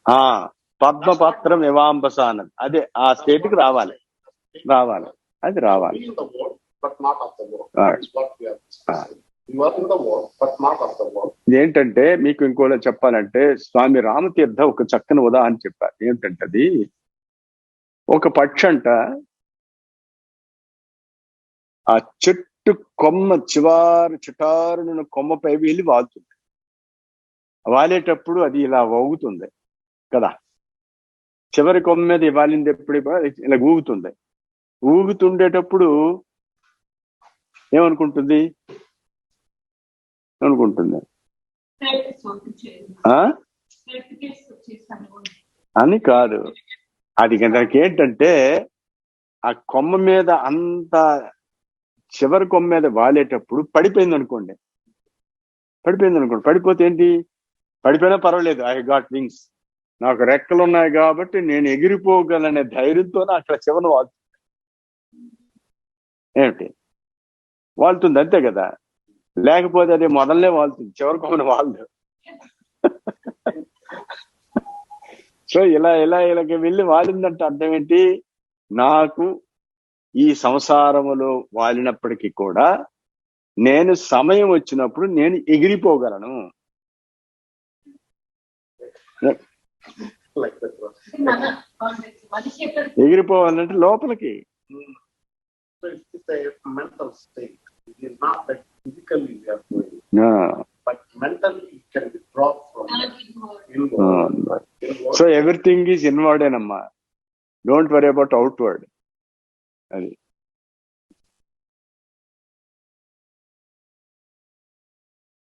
ఆ పద్మపత్రం ఇవాంబసానం, అదే ఆ స్టేట్ కి రావాలి, రావాలి, అది రావాలి. in the world, but not of the world. Right. That is what we are discussing. You are in the world, but not of the world. ఏంటంటే మీకు ఇంకోటి చెప్పాలంటే, స్వామి రామతీర్థ ఒక చక్కని ఉదాహరణ చెప్పారు. ఏంటంటే అది ఒక పక్షి అంట ఆ చెట్టు కొమ్మ చిటారున కొమ్మపై వెళ్ళి వాలుతుంది. వాలేటప్పుడు అది ఇలా ఊగుతుంది కదా, చివరి కొమ్మ మీద వాలింది ఎప్పుడు ఇలా ఊగుతుంది. ఊగుతుండేటప్పుడు ఏమనుకుంటుంది అని కాదు, అది దానికి ఏంటంటే ఆ కొమ్మ మీద అంత చివరి కొమ్మ మీద వాలేటప్పుడు పడిపోయింది అనుకోండి, పడిపోతే ఏంటి, పడిపోయినా పర్వాలేదు, ఐ గాట్ వింగ్స్, నాకు రెక్కలు ఉన్నాయి కాబట్టి నేను ఎగిరిపోగలనే ధైర్యంతో అట్లా చివరిని వాలుతుంది. ఏమిటి వాళ్తుంది, అంతే కదా. లేకపోతే అది మొదలనే వాళ్తుంది, చివరి కొమ్మని వాలదు. సో ఇలాగ వెళ్ళి వాలిందంటే అర్థం ఏంటి, నాకు ఈ సంసారములో వాలినప్పటికీ కూడా నేను సమయం వచ్చినప్పుడు నేను ఎగిరిపోగలను. ఎగిరిపోవాలంటే లోపలికి. So it's a mental state. It is not that physically we are going, but mentally it can be brought from inward. So everything is inward, Amma. Don't worry about outward.